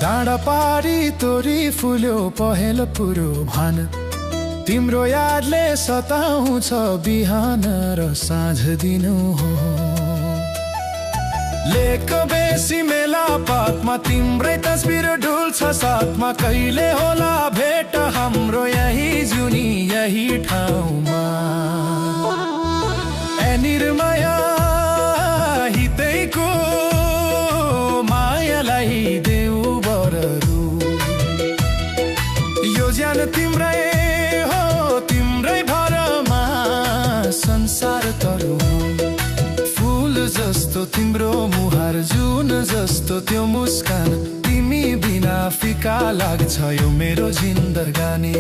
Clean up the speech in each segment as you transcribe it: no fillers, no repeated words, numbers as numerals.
डाँडा पारी तोरी फुल्यो पहेँलो पुरो भान तिम्रो यादले सताउँछ बिहान र साँझ दिनु हो लेक बेसी मेला पातमा तिम्रै तस्बिर डुल्छ साथमा कहिले होला भेट हाम्रो यही जुनी यही ठाउँमा ए निर्माया हितैको मायालाई देऊ बररु यो ज्यान तिम्रै हो तिम्रै भरमा संसार तरु फूल जस्तो तिम्रो मुहार जुन जस्तो त्यो मुस्कान तिमी बिना फिका लाग्छ यो मेरो जिन्दगानी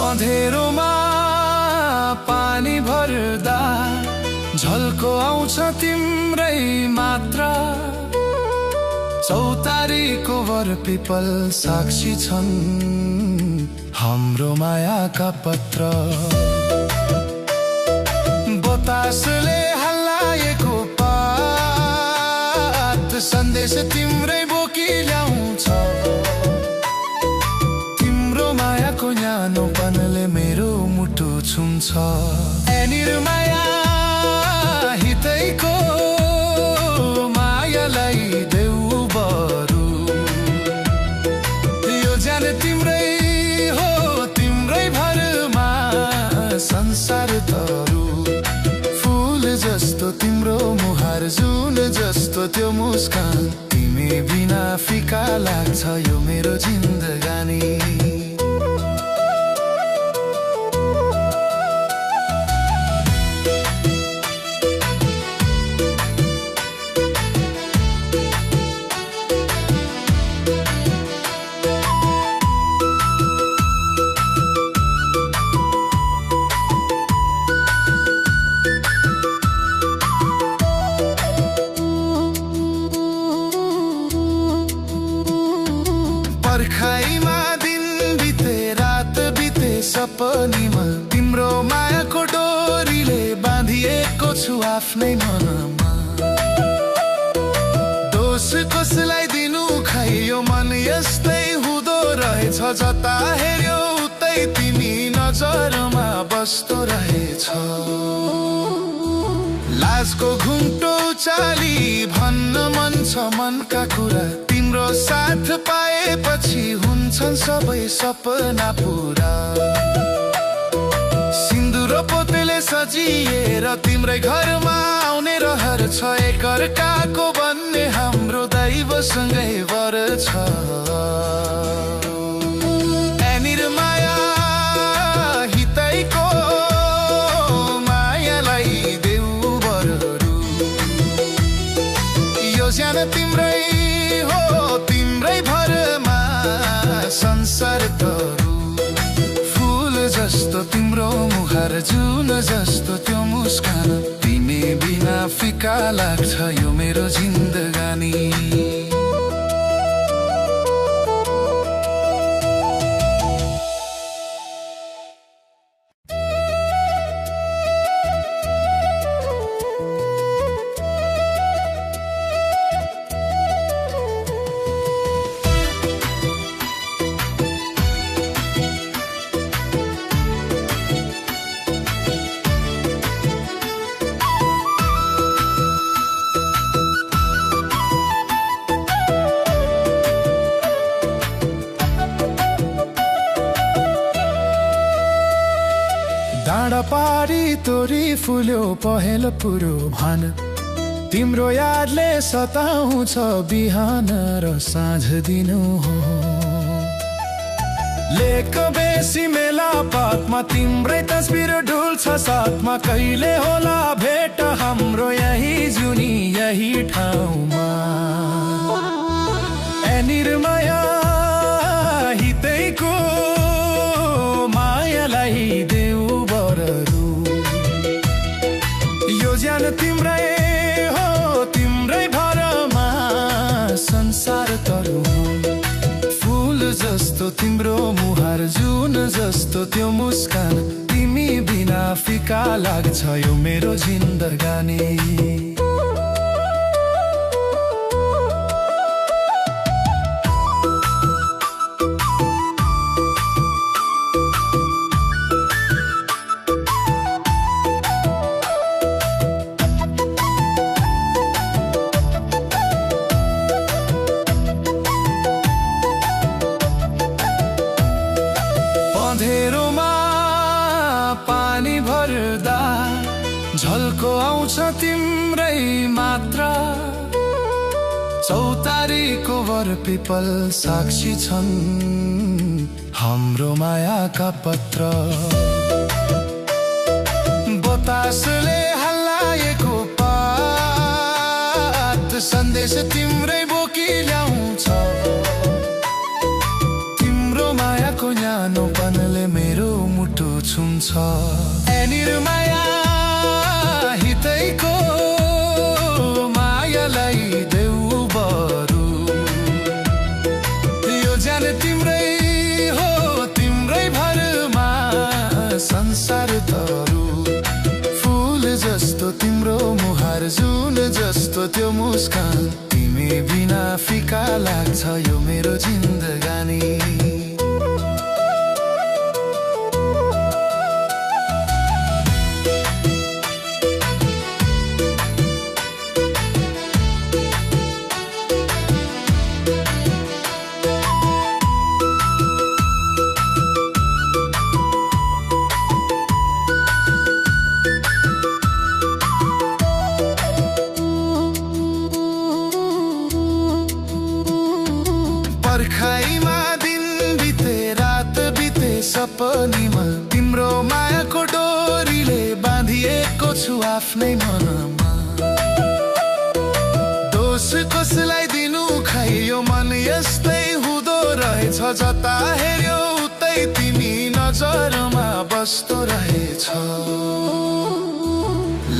अँधेरोमा पानी भर्दा झल्को आउँछ तिम्रै मात्र चौतारीको वर पिपल साक्षी छन् हाम्रो मायाका पत्र बतासले हल्लाएको पात सन्देश तिम्रै बोकी ल्याउँछ मायाको न्यानोपनले मेरो मुटु छुन्छ ए निर्माया हितैको मायालाई देऊ बरु यो ज्यान तिम्रै हो तिम्रै भरमा संसार तरु फूल जस्तो तिम्रो मुहार जुन जस्तो त्यो मुस्कान तिमी बिना फिका लाग्छ यो मेरो जिन्दगानी पर्खाइमा दिन बिते रात बिते सपनीमा तिम्रो मायाको डोरीले बाँधिएको छु आफ्नै मनमा दोष कसलाई दिनु खै यो मन यस्तै हुँदो रहेछ जता हेर्यो उतै तिमी नजरमा बस्दो रहेछ लाजको घुम्टो चाली भन्न मन छ मनका कुरा तिम्रो साथ पाएपछि हुन्छन् सबै सपना पुरा सिन्दुर पोतेले सजिएर तिम्रै घरमा आउने रहर छ एकअर्काको बन्ने हाम्रो दैवसँगै वर छ ए निर्माया हितैको मायालाई देऊ बररु यो ज्यान तिम्रै हो तिम्रै भरमा संसार तरु फूल जस्तो तिम्रो मुहार जुन जस्तो त्यो मुस्कान तिमी बिना फिका लाग्छ यो मेरो जिन्दगानी डाँडा पारी तोरी फुल्यो पहेँलो पुरो भान तिम्रो यादले सताउँछ बिहान र साँझ दिनु हो लेक बेसी मेला पातमा तिम्रै तस्बिर डुल्छ साथमा कहिले होला भेट हाम्रो यही जुनी यही ठाउँमा ए निर्माया हितैको मायालाई देऊ बररु त्यो मुस्कान तिमी बिना फिका लाग्छ यो मेरो जिन्दगानी अँधेरोमा पानी भर्दा झल्को आउँछ तिम्रै मात्र चौतारीको वर पिपल साक्षी छन् हाम्रो मायाका पत्र बतासले हल्लाएको पात सन्देश तिम्रै बोकी ल्याउँछ मायाको न्यानोपनले मेरो मुटु छुन्छ एनिर माया हितैको मायालाई देऊ बरु यो ज्यान तिम्रै हो तिम्रै भरमा संसार तरु फूल जस्तो तिम्रो मुहार जुन जस्तो त्यो मुस्कान तिमी बिना फिका लाग्छ यो मेरो जिन्दगानी पर्खाइमा दिन बिते रात बिते सपनीमा तिम्रो मायाको डोरीले बाँधिएको छु आफ्नै मनमा दोष कसलाई दिनु खै यो मन यस्तै हुँदो रहेछ जता हेर्यो उतै तिमी नजरमा बस्दो रहेछ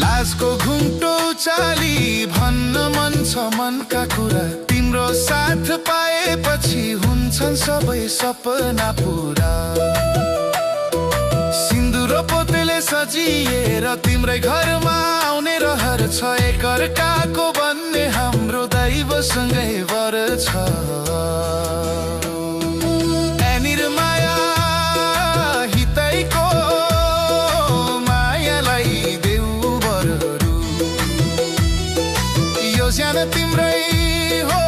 लाजको घुम्टो चाली भन्न मन छ मनका कुरा तिम्रो साथ पाएपछि हुन्छन् सबै सपना पुरा सिन्दुर पोतेले सजिएर तिम्रै घरमा आउने रहर छ एकअर्काको बन्ने हाम्रो दैवसँगै वर छ एनिर माया हितैको मायालाई देऊ बरु यो ज्यान तिम्रै हो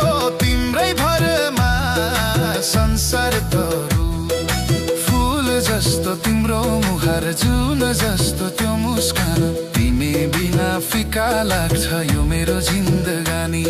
तिम्रै भरमा संसार तरु फूल जस्तो तिम्रो मुहार जुन जस्तो त्यो मुस्कान तिमी बिना फिका लाग्छ यो मेरो जिन्दगानी